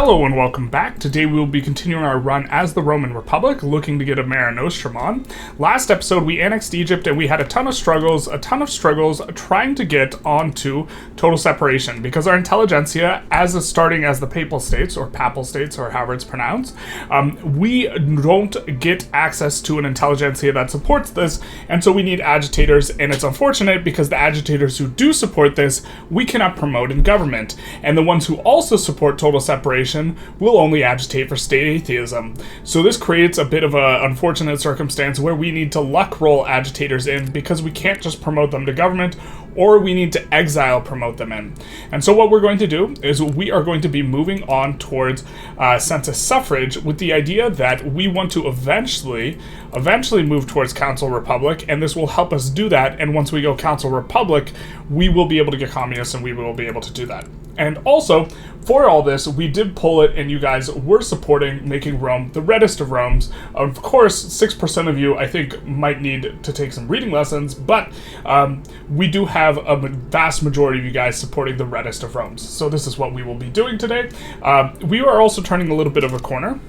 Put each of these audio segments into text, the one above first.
Hello and welcome back. Today we will be continuing our run as the Roman Republic, looking to get a Mare Nostrum on. Last episode we annexed Egypt and we had a ton of struggles trying to get onto total separation because our Intelligentsia, starting as the Papal States, or Papal States, or however it's pronounced, we don't get access to an Intelligentsia that supports this, and so we need agitators, and it's unfortunate because the agitators who do support this, we cannot promote in government, and the ones who also support total separation will only agitate for state atheism. So this creates a bit of an unfortunate circumstance where we need to luck roll agitators in because we can't just promote them to government, or we need to exile promote them in. And so what we're going to do is we are going to be moving on towards census suffrage with the idea that we want to eventually move towards Council Republic, and this will help us do that, and once we go Council Republic, we will be able to get communists and we will be able to do that. And also, for all this, we did pull it, and you guys were supporting making Rome the reddest of Romes. Of course, 6% of you, I think, might need to take some reading lessons, but we do have a vast majority of you guys supporting the reddest of Romes. So this is what we will be doing today. We are also turning a little bit of a corner,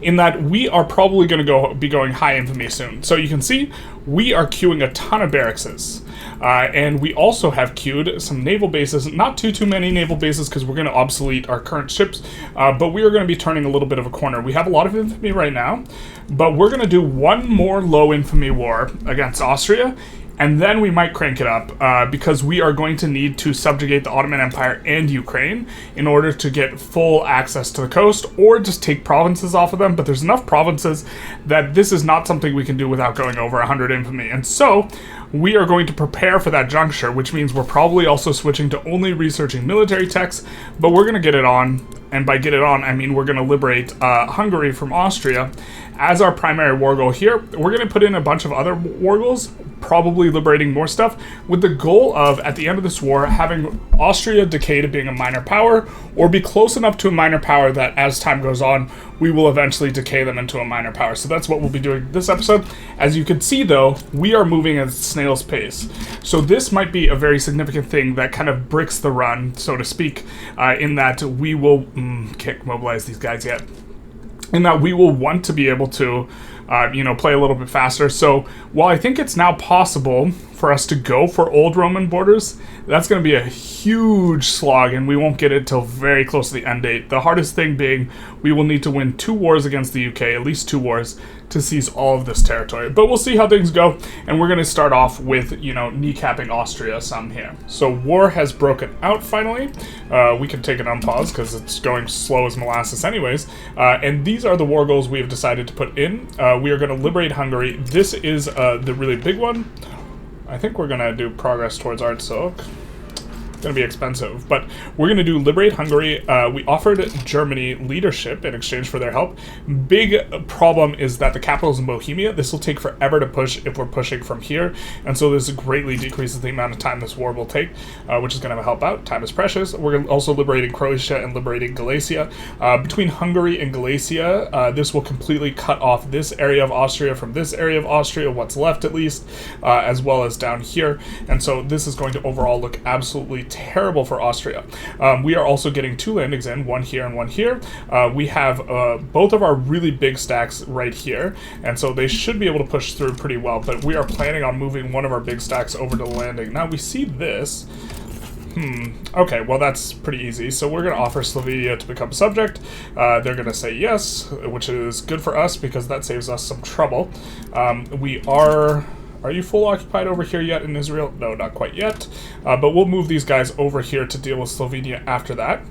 in that we are probably going to be going high infamy soon. So you can see we are queuing a ton of barracks. And we also have queued some naval bases, not too many naval bases because we're going to obsolete our current ships, but we are going to be turning a little bit of a corner. We have a lot of infamy right now, but we're going to do one more low infamy war against Austria, and then we might crank it up because we are going to need to subjugate the Ottoman Empire and Ukraine in order to get full access to the coast, or just take provinces off of them. But there's enough provinces that this is not something we can do without going over 100 infamy. And so we are going to prepare for that juncture, which means we're probably also switching to only researching military texts, but we're going to get it on. And by get it on, I mean we're going to liberate Hungary from Austria as our primary war goal here. We're going to put in a bunch of other war goals, probably liberating more stuff, with the goal of, at the end of this war, having Austria decay to being a minor power, or be close enough to a minor power that as time goes on, we will eventually decay them into a minor power. So that's what we'll be doing this episode. As you can see, though, we are moving at snail's pace. So this might be a very significant thing that kind of bricks the run, so to speak, in that we will... can't mobilize these guys yet. In that we will want to be able to, play a little bit faster. So while I think it's now possible for us to go for old Roman borders, that's going to be a huge slog, and we won't get it till very close to the end date. The hardest thing being we will need to win 2 wars against the UK, at least 2 wars, to seize all of this territory. But we'll see how things go, and we're going to start off with, kneecapping Austria some here. So war has broken out finally. We can take it on pause because it's going slow as molasses anyways. And these are the war goals we have decided to put in. We are going to liberate Hungary. This is the really big one. I think we're going to do progress towards Art Silk. Going to be expensive, but we're going to do liberate Hungary. We offered Germany leadership in exchange for their help. Big problem is that the capital is in Bohemia. This will take forever to push if we're pushing from here, and so this greatly decreases the amount of time this war will take, which is going to help out. Time is precious. We're also liberating Croatia and liberating Galicia. Between Hungary and Galicia, this will completely cut off this area of Austria from this area of Austria, what's left at least, as well as down here, and so this is going to overall look absolutely terrible for Austria. We are also getting 2 landings in, one here and one here. We have both of our really big stacks right here, and so they should be able to push through pretty well, but we are planning on moving one of our big stacks over to the landing. Now we see this. Okay, well that's pretty easy. So we're going to offer Slovenia to become subject. They're going to say yes, which is good for us because that saves us some trouble. Are you full occupied over here yet in Israel? No, not quite yet. But we'll move these guys over here to deal with Slovenia after that.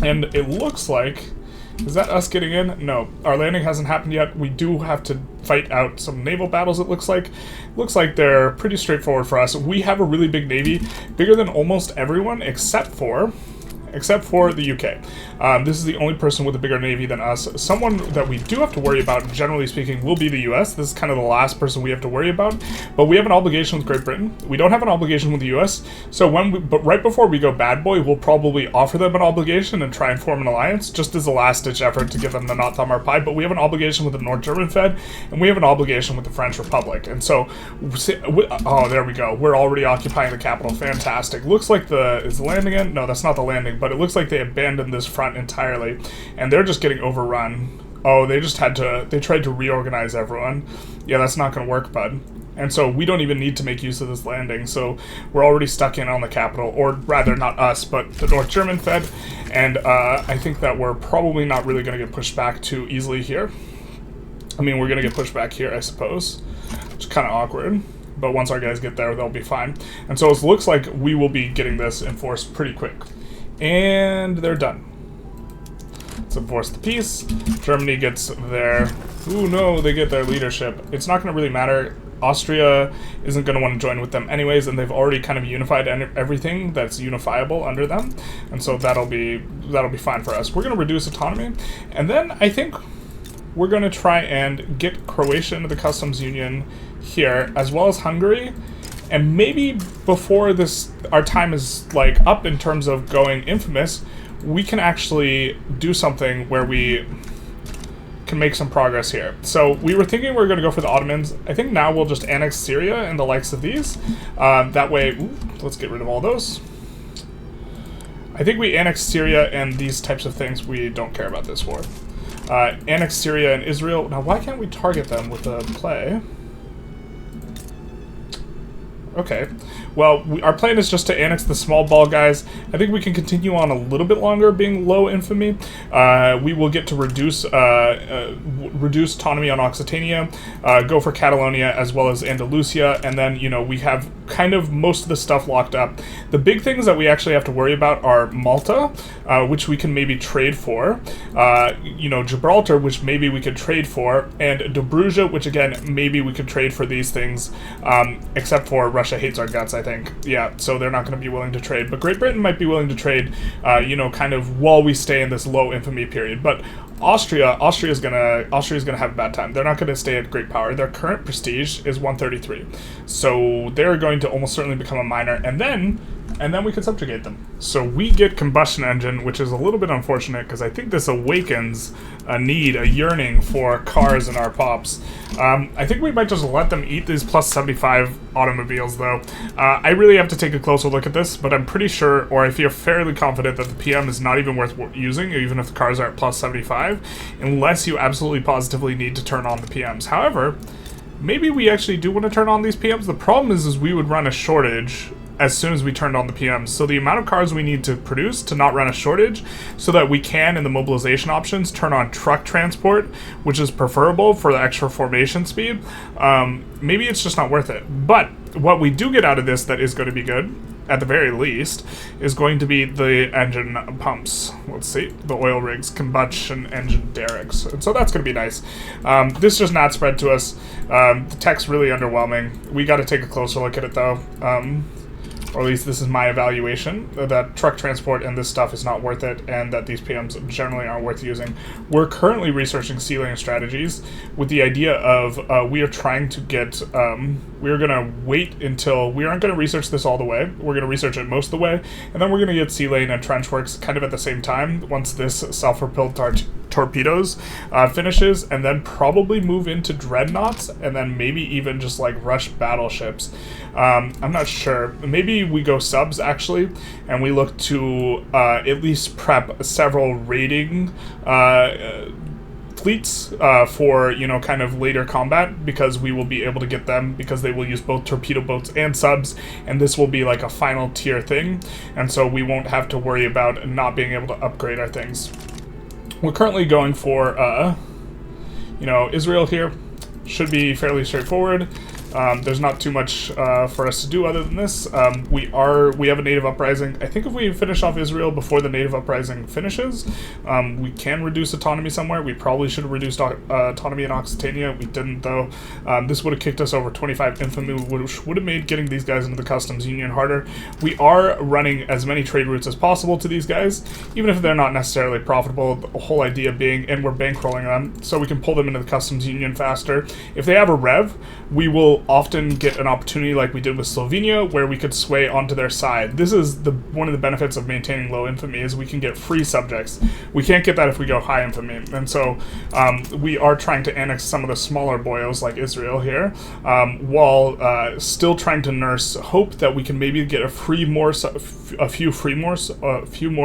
And it looks like... Is that us getting in? No, our landing hasn't happened yet. We do have to fight out some naval battles, it looks like. Looks like they're pretty straightforward for us. We have a really big navy, bigger than almost everyone except for the UK. This is the only person with a bigger navy than us. Someone that we do have to worry about, generally speaking, will be the US. This is kind of the last person we have to worry about. But we have an obligation with Great Britain. We don't have an obligation with the US. So but right before we go bad boy, we'll probably offer them an obligation and try and form an alliance, just as a last-ditch effort to give them the not thumb our pie. But we have an obligation with the North German Fed, and we have an obligation with the French Republic. And so, oh, there we go. We're already occupying the capital. Fantastic. Looks like is the landing in? No, that's not the landing, but but it looks like they abandoned this front entirely, and they're just getting overrun. Oh, they tried to reorganize everyone. Yeah, that's not going to work, bud. And so we don't even need to make use of this landing, so we're already stuck in on the capital, or rather not us, but the North German Fed, and I think that we're probably not really going to get pushed back too easily here. I mean, we're going to get pushed back here, I suppose, which is kind of awkward, but once our guys get there, they'll be fine. And so it looks like we will be getting this enforced pretty quick. And they're done. Let's enforce the peace. Germany gets their... Ooh, no, they get their leadership. It's not going to really matter. Austria isn't going to want to join with them anyways, and they've already kind of unified everything that's unifiable under them. And so that'll be fine for us. We're going to reduce autonomy. And then I think we're going to try and get Croatia into the customs union here, as well as Hungary. And maybe before our time is like up in terms of going infamous, we can actually do something where we can make some progress here. So we were thinking we were going to go for the Ottomans. I think now we'll just annex Syria and the likes of these. That way, let's get rid of all those. I think we annex Syria and these types of things. We don't care about this war. Annex Syria and Israel. Now, why can't we target them with a play? Okay. Well, our plan is just to annex the small ball guys. I think we can continue on a little bit longer being low infamy. We will get to reduce autonomy on Occitania, go for Catalonia as well as Andalusia, and then, you know, we have kind of most of the stuff locked up. The big things that we actually have to worry about are Malta, which we can maybe trade for, you know, Gibraltar, which maybe we could trade for, and Dobruja, which again, maybe we could trade for these things, except for Russia hates our guts, I think. Yeah, so they're not going to be willing to trade. But Great Britain might be willing to trade, you know, kind of while we stay in this low infamy period. But Austria's gonna have a bad time. They're not gonna stay at great power. Their current prestige is 133, so they're going to almost certainly become a minor, and then we can subjugate them. So we get combustion engine, which is a little bit unfortunate because I think this awakens a yearning for cars in our pops. I think we might just let them eat these plus 75 automobiles, though. I really have to take a closer look at this, but I'm pretty sure, or I feel fairly confident that the PM is not even worth using, even if the cars are at plus 75, unless you absolutely positively need to turn on the PMs. However, maybe we actually do want to turn on these PMs. The problem is we would run a shortage as soon as we turned on the PMs. So the amount of cars we need to produce to not run a shortage, so that we can, in the mobilization options, turn on truck transport, which is preferable for the extra formation speed, maybe it's just not worth it. But what we do get out of this that is going to be good, at the very least, is going to be the engine pumps. Let's see, the oil rigs, combustion engine derricks. And so that's going to be nice. This does not spread to us. The tech's really underwhelming. We got to take a closer look at it, though. Or at least this is my evaluation, that truck transport and this stuff is not worth it, and that these PMs generally aren't worth using. We're currently researching sea lane strategies with the idea of we are trying to get, we're going to wait until, we aren't going to research this all the way, we're going to research it most of the way, and then we're going to get sea lane and trench works kind of at the same time once this self-propelled torpedoes finishes, and then probably move into dreadnoughts, and then maybe even just like rush battleships. I'm not sure. Maybe we go subs actually, and we look to at least prep several raiding fleets for, you know, kind of later combat, because we will be able to get them because they will use both torpedo boats and subs, and this will be like a final tier thing, and so we won't have to worry about not being able to upgrade our things. We're currently going for, you know, Israel here. Should be fairly straightforward. There's not too much for us to do other than this. We have a native uprising. I think if we finish off Israel before the native uprising finishes, we can reduce autonomy somewhere. We probably should have reduced autonomy in Occitania. We didn't, though. This would have kicked us over 25 infamy, which would have made getting these guys into the customs union harder. We are running as many trade routes as possible to these guys, even if they're not necessarily profitable. The whole idea being, and we're bankrolling them, so we can pull them into the customs union faster. If they have a rev, we will often get an opportunity like we did with Slovenia, where we could sway onto their side. This is one of the benefits of maintaining low infamy, is we can get free subjects. We can't get that if we go high infamy, and so we are trying to annex some of the smaller boyos like Israel here, while still trying to nurse hope that we can maybe get a few more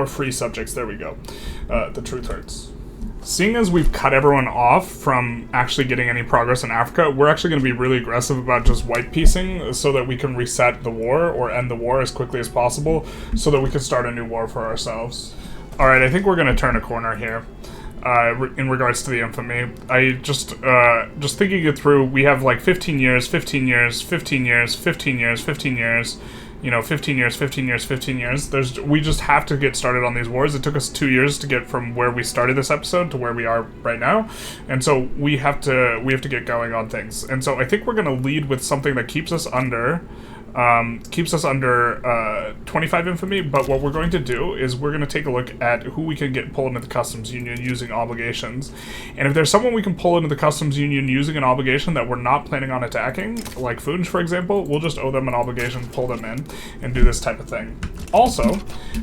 free subjects. There we go. The truth hurts. Seeing as we've cut everyone off from actually getting any progress in Africa, we're actually going to be really aggressive about just white piecing so that we can reset the war or end the war as quickly as possible so that we can start a new war for ourselves. Alright, I think we're going to turn a corner here. In regards to the infamy, I just thinking it through, we have like 15 years, 15 years, 15 years, 15 years, 15 years, you know, 15 years, 15 years, 15 years. We just have to get started on these wars. It took us 2 years to get from where we started this episode to where we are right now, and so we have to get going on things. And so I think we're going to lead with something that keeps us under 25 infamy, but what we're going to do is we're going to take a look at who we can pull into the customs union using obligations. And if there's someone we can pull into the customs union using an obligation that we're not planning on attacking, like Funj for example, we'll just owe them an obligation, pull them in, and do this type of thing. Also,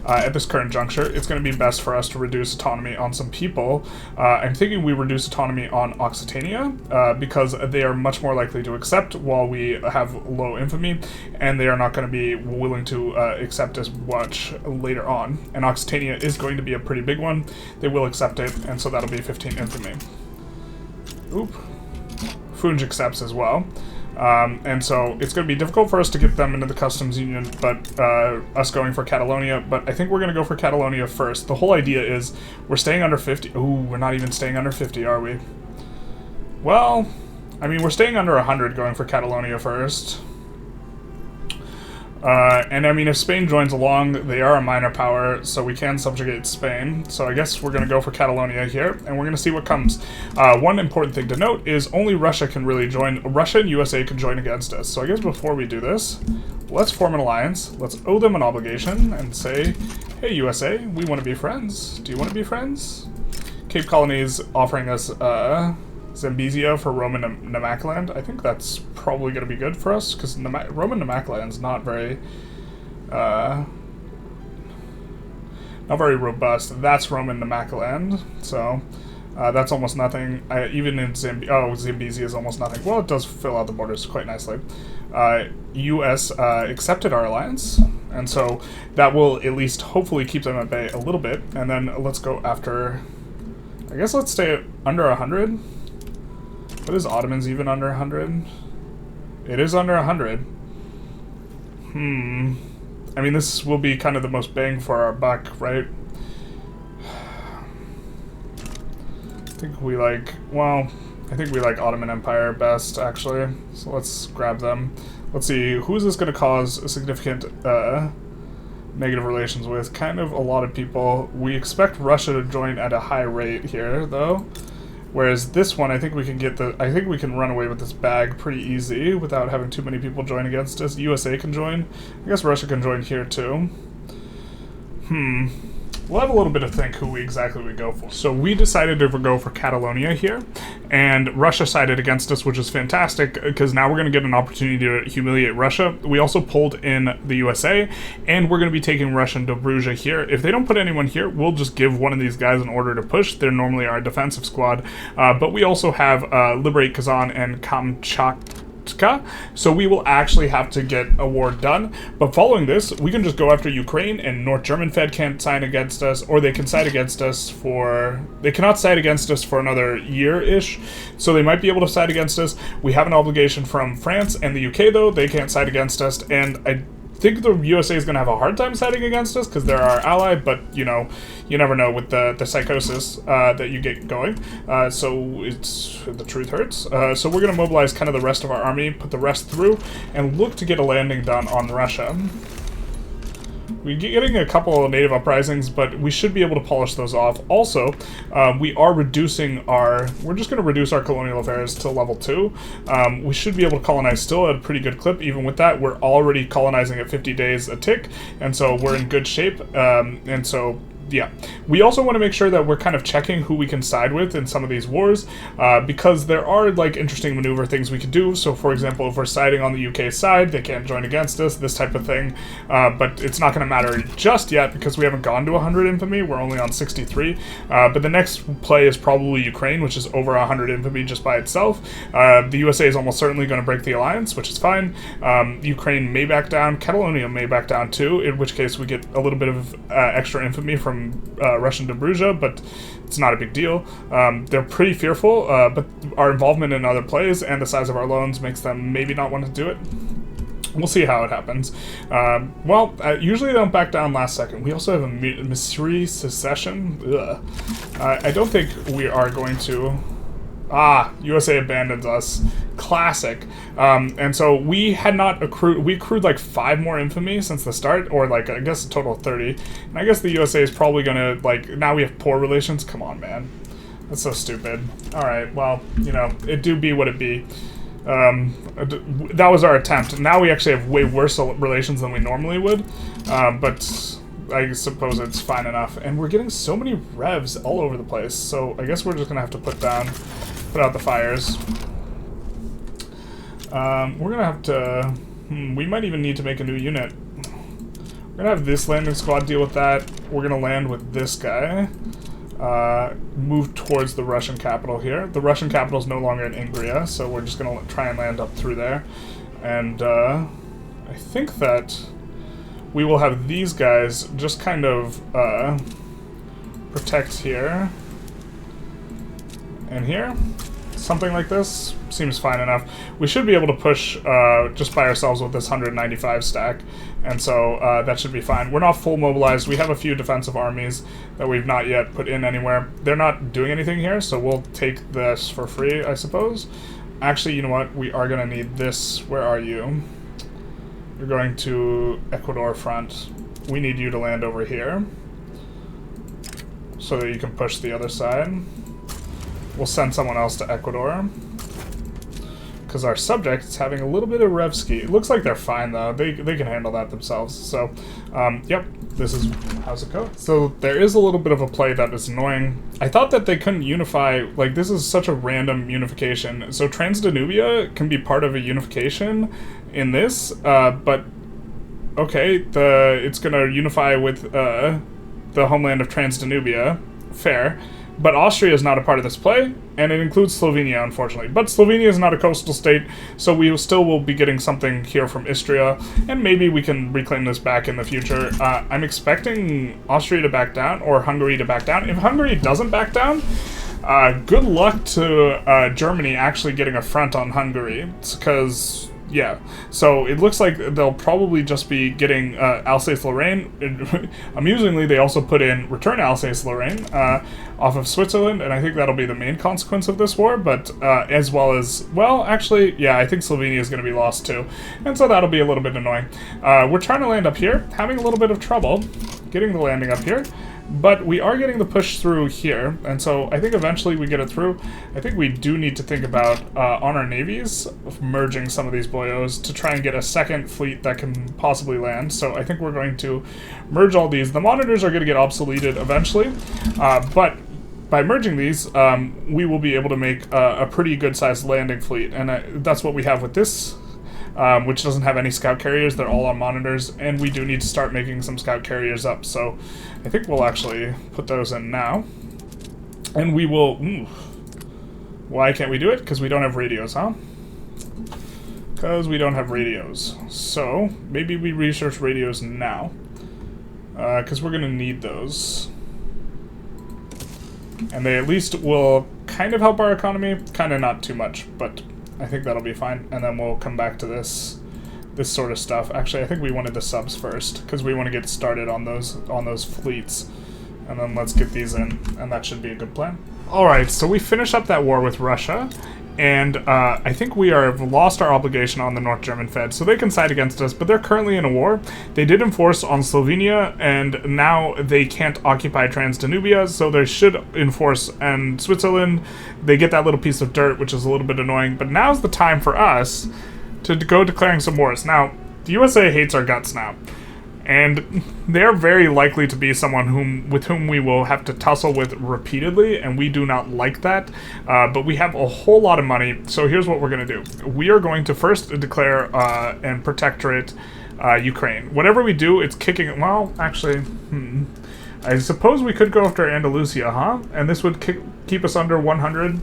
at this current juncture, it's going to be best for us to reduce autonomy on some people. I'm thinking we reduce autonomy on Occitania, because they are much more likely to accept while we have low infamy, and they are not going to be willing to accept as much later on. And Occitania is going to be a pretty big one. They will accept it, and so that'll be 15 infamy. Oop. Funj accepts as well. And so it's going to be difficult for us to get them into the customs union, but us going for Catalonia. But I think we're going to go for Catalonia first. The whole idea is we're staying under 50. Ooh, we're not even staying under 50, are we? Well, I mean, we're staying under 100 going for Catalonia first. And I mean, if Spain joins along, they are a minor power, so we can subjugate Spain. So I guess we're going to go for Catalonia here, and we're going to see what comes. One important thing to note is only Russia can really join. Russia and USA can join against us. So I guess before we do this, let's form an alliance. Let's owe them an obligation and say, hey USA, we want to be friends. Do you want to be friends? Cape Colony is offering us Zambezia for Roman Namakaland. I think that's probably going to be good for us, because Roman Namakaland's not very robust. That's Roman Namakaland, so that's almost nothing. Even in Zambezia is almost nothing. Well, it does fill out the borders quite nicely. US accepted our alliance, and so that will at least hopefully keep them at bay a little bit. And then let's go after, I guess let's stay under 100. What is Ottomans even under 100? It is under 100. I mean, this will be kind of the most bang for our buck, right? I think we like Ottoman Empire best, actually. So let's grab them. Let's see, who is this going to cause a significant negative relations with? Kind of a lot of people. We expect Russia to join at a high rate here, though. Whereas this one, I think we can run away with this bag pretty easy without having too many people join against us. USA can join. I guess Russia can join here too. We'll have a little bit of think who exactly we go for. So we decided to go for Catalonia here, and Russia sided against us, which is fantastic, because now we're going to get an opportunity to humiliate Russia. We also pulled in the USA, and we're going to be taking Russian Dobruja here. If they don't put anyone here, we'll just give one of these guys an order to push. They're normally our defensive squad, but we also have Liberate Kazan and Kamchatka. So we will actually have to get a war done. But following this, we can just go after Ukraine, and North German Fed can't side against us, or they can side against us for... They cannot side against us for another year-ish, so they might be able to side against us. We have an obligation from France and the UK, though. They can't side against us, and I think the USA is going to have a hard time siding against us because they're our ally, but, you know, you never know with the psychosis that you get going. So it's the truth hurts. So we're going to mobilize kind of the rest of our army, put the rest through, and look to get a landing done on Russia. We're getting a couple of native uprisings, but we should be able to polish those off. Also, we are reducing we're just going to reduce our colonial affairs to level 2. We should be able to colonize still at a pretty good clip. Even with that, we're already colonizing at 50 days a tick, and so we're in good shape. And so yeah. We also want to make sure that we're kind of checking who we can side with in some of these wars, because there are, like, interesting maneuver things we could do. So, for example, if we're siding on the UK side, they can't join against us, this type of thing. But it's not going to matter just yet because we haven't gone to 100 infamy. We're only on 63. But the next play is probably Ukraine, which is over 100 infamy just by itself. The USA is almost certainly going to break the alliance, which is fine. Ukraine may back down. Catalonia may back down too, in which case we get a little bit of extra infamy from Russian Dobruja, but it's not a big deal. They're pretty fearful, but our involvement in other plays and the size of our loans makes them maybe not want to do it. We'll see how it happens. Usually they don't back down last second. We also have a Missouri secession. Ugh. I don't think we are going to... USA abandons us. Classic. And so we had not accrued... We accrued like 5 more infamy since the start, or like, I guess a total of 30. And I guess the USA is probably gonna, like, now we have poor relations. Come on, man. That's so stupid. Alright, well, you know, it do be what it be. That was our attempt. Now we actually have way worse relations than we normally would, but I suppose it's fine enough. And we're getting so many revs all over the place, so I guess we're just gonna have to put out the fires. We're gonna have to... we might even need to make a new unit. We're gonna have this landing squad deal with that. We're gonna land with this guy. Move towards the Russian capital here. The Russian capital is no longer in Ingria, so we're just going to try and land up through there. And I think that we will have these guys just kind of protect here and here. Something like this seems fine enough. We should be able to push just by ourselves with this 195 stack, and so that should be fine. We're not full mobilized. We have a few defensive armies that we've not yet put in anywhere. They're not doing anything here, so we'll take this for free, I suppose. Actually, you know what? We are going to need this. Where are you? You're going to Ecuador front. We need you to land over here so that you can push the other side. We'll send someone else to Ecuador because our subject is having a little bit of Revski. It looks like they're fine, though. They can handle that themselves. So, yep, this is how's it go. So there is a little bit of a play that is annoying. I thought that they couldn't unify. Like, this is such a random unification. So Transdanubia can be part of a unification in this, but okay, it's going to unify with the homeland of Transdanubia. Fair. But Austria is not a part of this play, and it includes Slovenia, unfortunately. But Slovenia is not a coastal state, so we still will be getting something here from Istria, and maybe we can reclaim this back in the future. I'm expecting Austria to back down, or Hungary to back down. If Hungary doesn't back down, good luck to Germany actually getting a front on Hungary, because... yeah, so it looks like they'll probably just be getting Alsace-Lorraine. Amusingly, they also put in return Alsace-Lorraine off of Switzerland, and I think that'll be the main consequence of this war, but as well as, well, actually, yeah, I think Slovenia is going to be lost too, and so that'll be a little bit annoying. We're trying to land up here, having a little bit of trouble getting the landing up here. But we are getting the push through here, and so I think eventually we get it through. I think we do need to think about, on our navies, merging some of these boyos to try and get a second fleet that can possibly land. So I think we're going to merge all these. The monitors are going to get obsoleted eventually, but by merging these, we will be able to make a pretty good-sized landing fleet, and that's what we have with this. Which doesn't have any scout carriers. They're all on monitors, and we do need to start making some scout carriers up, so I think we'll actually put those in now. And we will... why can't we do it? Because we don't have radios, huh? Because we don't have radios. So, maybe we research radios now. Because we're going to need those. And they at least will kind of help our economy. Kind of not too much, but... I think that'll be fine, and then we'll come back to this sort of stuff. Actually, I think we wanted the subs first, because we want to get started on those fleets. And then let's get these in, and that should be a good plan. Alright, so we finish up that war with Russia, and I think we have lost our obligation on the North German Fed, so they can side against us, but they're currently in a war. They did enforce on Slovenia, and now they can't occupy Transdanubia, so they should enforce on Switzerland. They get that little piece of dirt, which is a little bit annoying, but now's the time for us to go declaring some wars. Now, the USA hates our guts now, and they're very likely to be someone with whom we will have to tussle with repeatedly, and we do not like that. But we have a whole lot of money, so here's what we're going to do. We are going to first declare and protectorate Ukraine. Whatever we do, it's kicking... Well, actually, I suppose we could go after Andalusia, huh? And this would keep us under 100.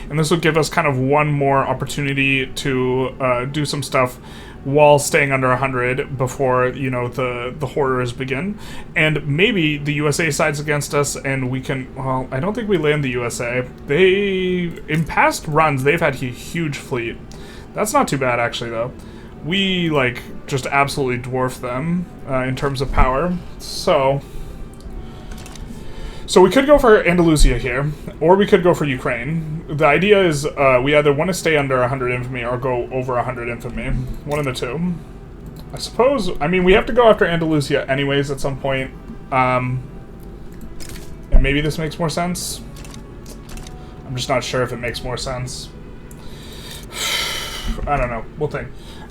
And this would give us kind of one more opportunity to do some stuff while staying under 100 before, you know, the horrors begin. And maybe the USA sides against us and we can... Well, I don't think we land the USA. In past runs, they've had a huge fleet. That's not too bad, actually, though. We, like, just absolutely dwarf them in terms of power. So we could go for Andalusia here, or we could go for Ukraine. The idea is we either want to stay under 100 infamy or go over 100 infamy. One of the two. I suppose... I mean, we have to go after Andalusia anyways at some point. And maybe this makes more sense. I'm just not sure if it makes more sense. I don't know. We'll think.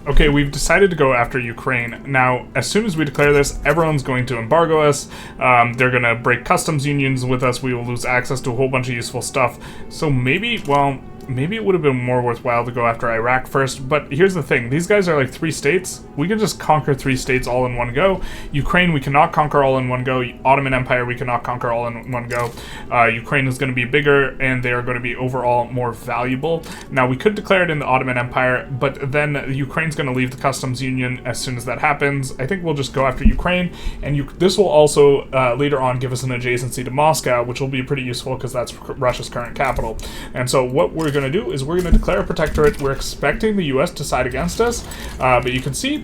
Okay, we've decided to go after Ukraine. Now, as soon as we declare this, everyone's going to embargo us. They're going to break customs unions with us. We will lose access to a whole bunch of useful stuff. So maybe, well, maybe it would have been more worthwhile to go after Iraq first. But here's the thing. These guys are like 3 states. We can just conquer 3 states all in one go. Ukraine, we cannot conquer all in one go. Ottoman Empire, we cannot conquer all in one go. Ukraine is going to be bigger, and they are going to be overall more valuable. Now, we could declare it in the Ottoman Empire, but then Ukraine's going to leave the customs union as soon as that happens. I think we'll just go after Ukraine, and this will also later on give us an adjacency to Moscow, which will be pretty useful because that's Russia's current capital. And so what we're going to do is we're going to declare a protectorate. We're expecting the US to side against us, but you can see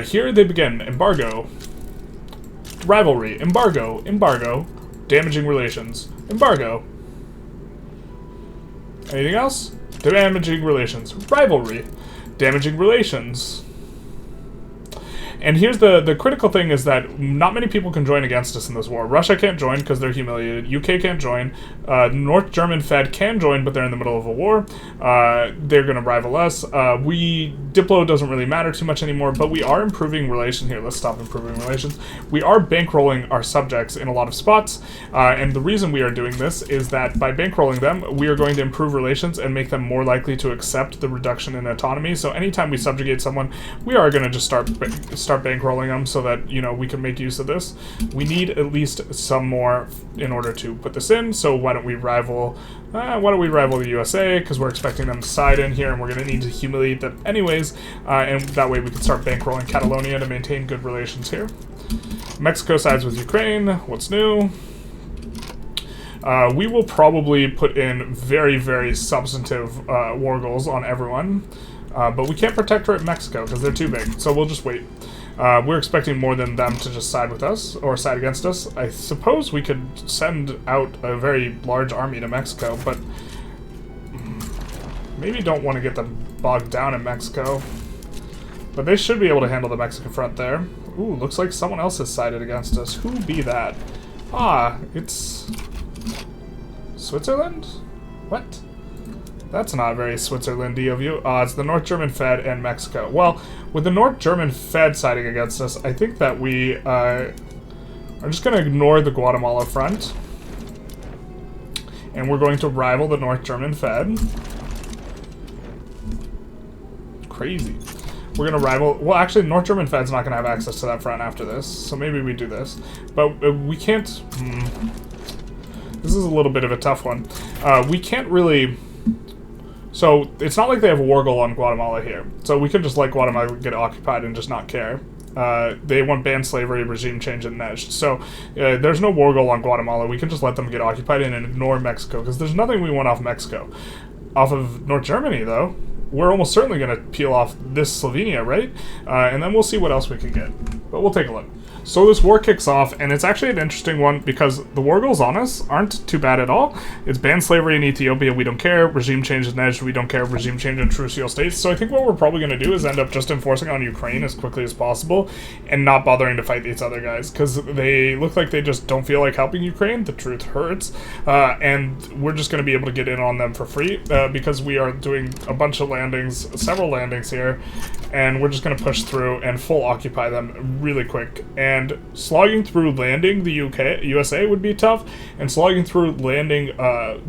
here they begin. Embargo, rivalry, embargo, embargo, damaging relations, embargo. Anything else? Damaging relations, rivalry, damaging relations. And here's the critical thing is that not many people can join against us in this war. Russia can't join because they're humiliated. UK can't join. North German Fed can join, but they're in the middle of a war. They're going to rival us. Diplo doesn't really matter too much anymore, but we are improving relations here. Let's stop improving relations. We are bankrolling our subjects in a lot of spots, and the reason we are doing this is that by bankrolling them, we are going to improve relations and make them more likely to accept the reduction in autonomy. So anytime we subjugate someone, we are going to just start bankrolling them so that, you know, we can make use of this. We need at least some more in order to put this in, so why don't we rival the USA, because we're expecting them to side in here and we're going to need to humiliate them anyways, and that way we can start bankrolling Catalonia to maintain good relations here. Mexico sides with Ukraine. What's new? We will probably put in very, very substantive war goals on everyone, but we can't protectorate Mexico because they're too big, so we'll just wait. We're expecting more than them to just side with us, or side against us. I suppose we could send out a very large army to Mexico, but maybe don't want to get them bogged down in Mexico. But they should be able to handle the Mexican front there. Ooh, looks like someone else has sided against us. Who be that? Ah, it's... Switzerland? What? That's not very Switzerlandy of you. It's the North German Fed and Mexico. Well, with the North German Fed siding against us, I think that we are just going to ignore the Guatemala front. And we're going to rival the North German Fed. Crazy. We're going to rival... Well, actually, North German Fed's not going to have access to that front after this. So maybe we do this. But we can't... This is a little bit of a tough one. We can't really... So, it's not like they have a war goal on Guatemala here. So we could just let Guatemala get occupied and just not care. They want banned slavery, regime change, and Nesh. So, there's no war goal on Guatemala. We can just let them get occupied and ignore Mexico, because there's nothing we want off Mexico. Off of North Germany, though, we're almost certainly going to peel off this Slovenia, right? And then we'll see what else we can get. But we'll take a look. So this war kicks off, and it's actually an interesting one because the war goals on us aren't too bad at all. It's ban slavery in Ethiopia, we don't care. Regime change in Niger, we don't care. Regime change in Trucial states. So I think what we're probably going to do is end up just enforcing on Ukraine as quickly as possible and not bothering to fight these other guys because they look like they just don't feel like helping Ukraine. The truth hurts. And we're just going to be able to get in on them for free because we are doing a bunch of landings, several landings here, and we're just going to push through and full occupy them really quick. And slogging through landing the USA would be tough, and slogging through landing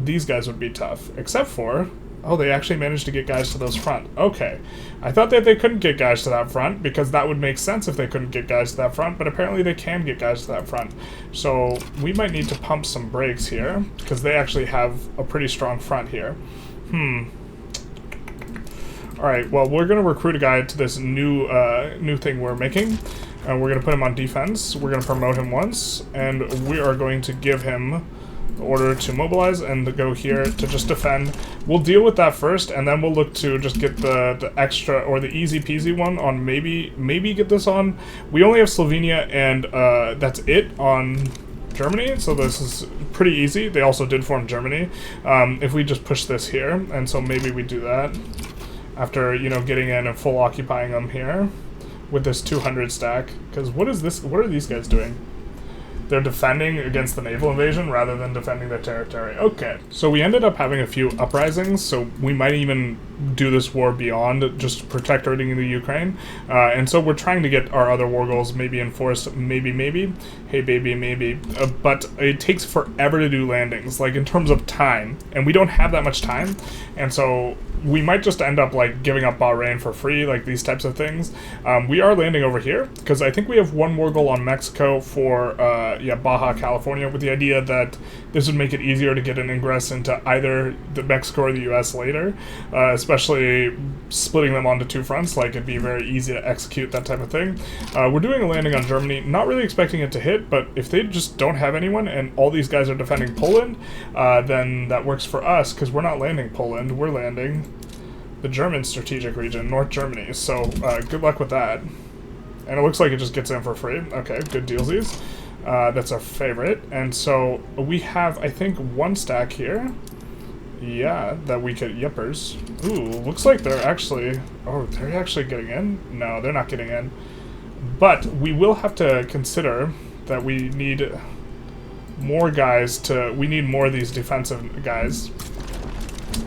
these guys would be tough. Except for, oh, they actually managed to get guys to those front. Okay. I thought that they couldn't get guys to that front, because that would make sense if they couldn't get guys to that front, but apparently they can get guys to that front. So we might need to pump some brakes here, because they actually have a pretty strong front here. Alright, well, we're going to recruit a guy to this new thing we're making. And we're going to put him on defense. We're going to promote him once. And we are going to give him the order to mobilize and to go here to just defend. We'll deal with that first, and then we'll look to just get the extra, or the easy peasy one on maybe get this on. We only have Slovenia, and that's it on Germany, so this is pretty easy. They also did form Germany. If we just push this here, and so maybe we do that. After, you know, getting in and full occupying them here with this 200 stack. Because what is this? What are these guys doing? They're defending against the naval invasion rather than defending their territory. Okay. So we ended up having a few uprisings, so we might even do this war beyond just protect everything in the Ukraine. And so we're trying to get our other war goals maybe enforced, maybe. Hey, baby, maybe. But it takes forever to do landings, like in terms of time. And we don't have that much time. And so we might just end up like giving up Bahrain for free, like these types of things. We are landing over here because I think we have one war goal on Mexico for Baja California, with the idea that this would make it easier to get an ingress into either the Mexico or the US later, especially splitting them onto two fronts. Like, it'd be very easy to execute that type of thing. We're doing a landing on Germany, not really expecting it to hit, but if they just don't have anyone and all these guys are defending Poland, then that works for us, because we're not landing Poland, we're landing the German strategic region, North Germany. So good luck with that. And it looks like it just gets in for free. Okay, good dealsies. That's our favorite. And so we have, I think, one stack here. Yeah, that we could... Yippers. Ooh, looks like they're actually... Oh, they're actually getting in? No, they're not getting in. But we will have to consider that we need more guys to... We need more of these defensive guys.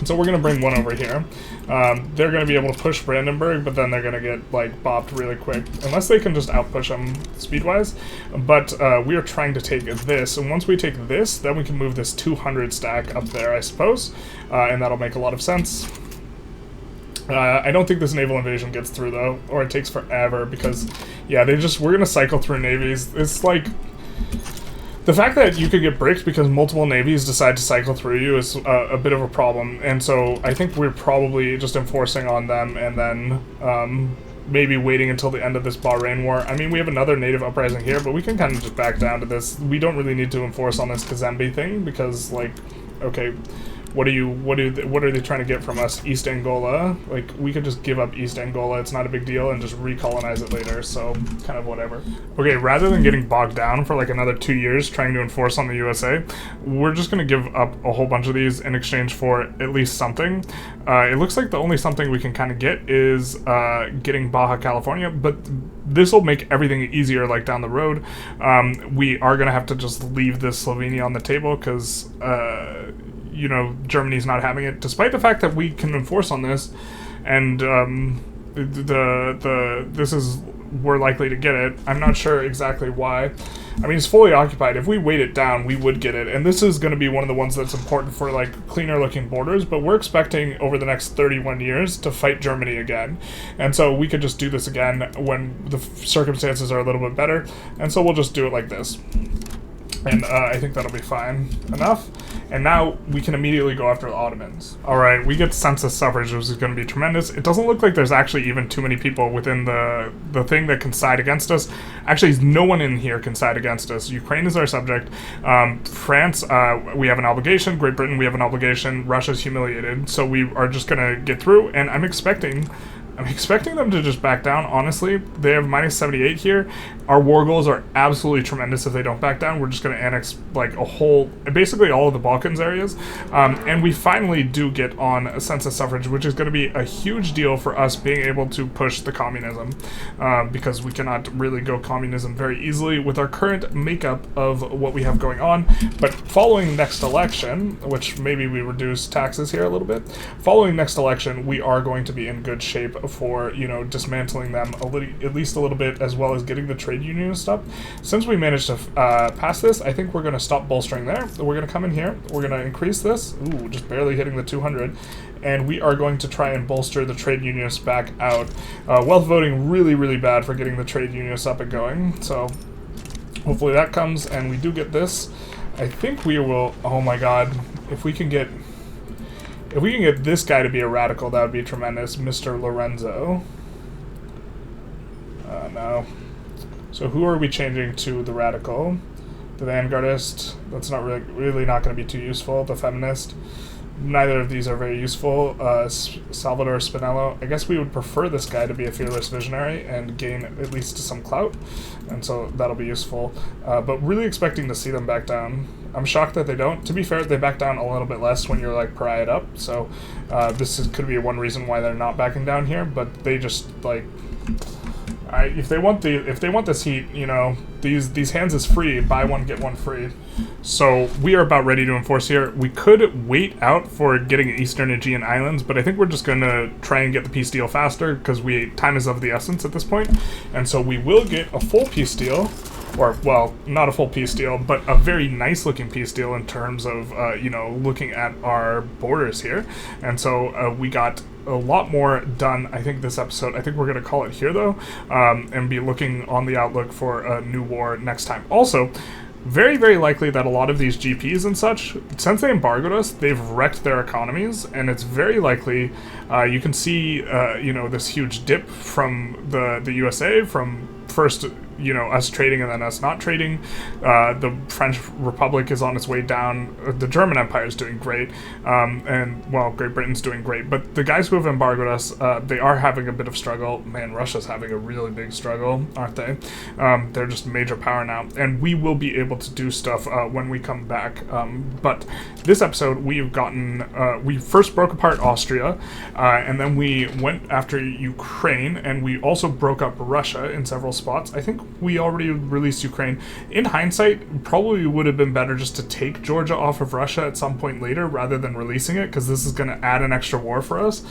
So we're going to bring one over here. They're going to be able to push Brandenburg, but then they're going to get, like, bopped really quick. Unless they can just outpush them speed-wise. But we are trying to take this. And once we take this, then we can move this 200 stack up there, I suppose. And that'll make a lot of sense. I don't think this naval invasion gets through, though. Or it takes forever, because, yeah, we're going to cycle through navies. It's like... The fact that you could get bricked because multiple navies decide to cycle through you is a bit of a problem, and so I think we're probably just enforcing on them and then maybe waiting until the end of this Bahrain war. I mean, we have another native uprising here, but we can kind of just back down to this. We don't really need to enforce on this Kazembe thing because, like, okay, what are they trying to get from us? East Angola? Like, we could just give up East Angola, it's not a big deal, and just recolonize it later, so kind of whatever. Okay, rather than getting bogged down for like another 2 years trying to enforce on the USA, we're just gonna give up a whole bunch of these in exchange for at least something. It looks like the only something we can kind of get is getting Baja California, but this will make everything easier, like, down the road. We are gonna have to just leave this Slovenia on the table, because you know, Germany's not having it, despite the fact that we can enforce on this, and we're likely to get it. I'm not sure exactly why. I mean, it's fully occupied. If we weight it down, we would get it, and this is going to be one of the ones that's important for, like, cleaner looking borders, but we're expecting over the next 31 years to fight Germany again, and so we could just do this again when the circumstances are a little bit better, and so we'll just do it like this. And I think that'll be fine enough. And now we can immediately go after the Ottomans. Alright, we get census suffrage, which is going to be tremendous. It doesn't look like there's actually even too many people within the thing that can side against us. Actually, no one in here can side against us. Ukraine is our subject. France, we have an obligation. Great Britain, we have an obligation. Russia's humiliated. So we are just going to get through. And I'm expecting I'm expecting them to just back down. Honestly, they have minus 78 here. Our war goals are absolutely tremendous if they don't back down. We're just going to annex like a whole, basically all of the Balkans areas. And we finally do get on a census suffrage, which is going to be a huge deal for us being able to push the communism, because we cannot really go communism very easily with our current makeup of what we have going on. But following next election, which maybe we reduce taxes here a little bit, following next election, we are going to be in good shape for, you know, dismantling them at least a little bit, as well as getting the trade union stuff. Since we managed to pass this, I think we're going to stop bolstering there. We're going to come in here. We're going to increase this. Ooh, just barely hitting the 200. And we are going to try and bolster the trade unionists back out. Wealth voting really, really bad for getting the trade unionists up and going. So hopefully that comes, and we do get this. I think we will. Oh my God! If we can get this guy to be a radical, that would be tremendous, Mr. Lorenzo. No. So who are we changing to the radical? The vanguardist. That's not really not going to be too useful. The feminist. Neither of these are very useful. Salvador Spinello. I guess we would prefer this guy to be a fearless visionary and gain at least some clout, and so that'll be useful. But really expecting to see them back down. I'm shocked that they don't. To be fair, they back down a little bit less when you're like pariah'd up. So could be one reason why they're not backing down here. But they just like. If they want this heat, you know, these hands is free. Buy one, get one free. So we are about ready to enforce here. We could wait out for getting Eastern Aegean Islands, but I think we're just going to try and get the peace deal faster because time is of the essence at this point. And so we will get a full peace deal. Or, well, not a full peace deal, but a very nice looking peace deal in terms of, you know, looking at our borders here. And so we got a lot more done, I think, this episode. I think we're going to call it here, though, and be looking on the outlook for a new war next time. Also, very, very likely that a lot of these GPs and such, since they embargoed us, they've wrecked their economies, and it's very likely, you can see, you know, this huge dip from the USA, from first, you know, us trading and then us not trading. The French Republic is on its way down. The German Empire is doing great, and, well, Great Britain's doing great. But the guys who have embargoed us, they are having a bit of struggle. Man, Russia's having a really big struggle, aren't they? They're just a major power now, and we will be able to do stuff when we come back. But this episode, we've gotten, we first broke apart Austria, and then we went after Ukraine, and we also broke up Russia in several spots. I think we already released Ukraine. In hindsight, probably would have been better just to take Georgia off of Russia at some point later rather than releasing it, because this is going to add an extra war for us.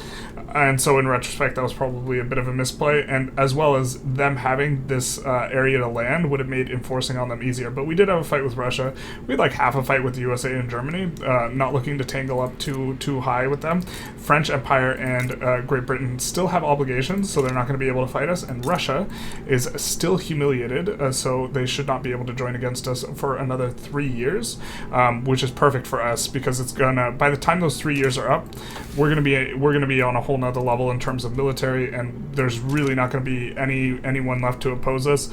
And so in retrospect, that was probably a bit of a misplay, and as well as them having this area to land would have made enforcing on them easier. But we did have a fight with Russia. We had like half a fight with the USA and Germany, not looking to tangle up too high with them. French Empire and Great Britain still have obligations, so they're not going to be able to fight us, and Russia is still humiliated, so they should not be able to join against us for another 3 years, which is perfect for us, because it's gonna, by the time those 3 years are up, we're gonna be on a whole nother level in terms of military, and there's really not gonna be anyone left to oppose us.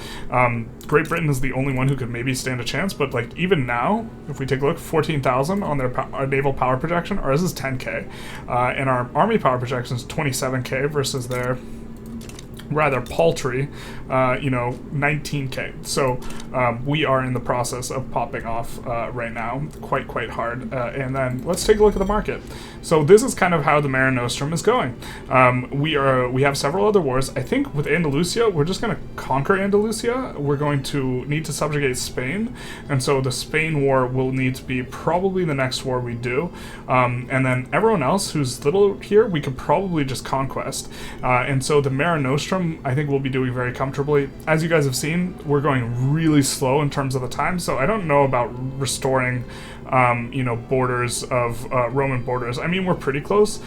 Great Britain is the only one who could maybe stand a chance, but like even now, if we take a look, 14,000 on their naval power projection, ours is 10k, and our army power projection is 27k versus their rather paltry, 19k. So we are in the process of popping off right now, quite hard. And then let's take a look at the market. So this is kind of how the Mare Nostrum is going. We have several other wars. I think with Andalusia, we're just going to conquer Andalusia. We're going to need to subjugate Spain, and so the Spain war will need to be probably the next war we do. And then everyone else who's little here, we could probably just conquest. And so the Mare Nostrum, I think we'll be doing very comfortably. As you guys have seen, we're going really slow in terms of the time, so I don't know about restoring borders of Roman borders. I mean, we're pretty close.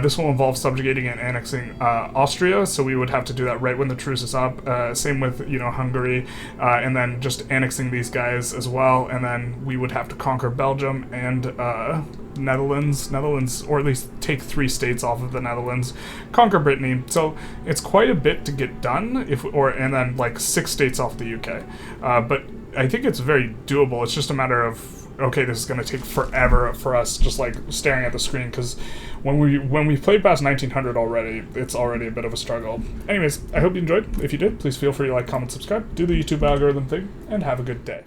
This will involve subjugating and annexing Austria, so we would have to do that right when the truce is up. Same with, Hungary, and then just annexing these guys as well, and then we would have to conquer Belgium and Netherlands, or at least take 3 states off of the Netherlands, conquer Brittany. So it's quite a bit to get done, and then like 6 states off the UK. But I think it's very doable. It's just a matter of, okay, this is going to take forever for us just like staring at the screen, because when we played past 1900 already, it's already a bit of a struggle. Anyways, I hope you enjoyed. If you did, please feel free to like, comment, subscribe, do the YouTube algorithm thing, and have a good day.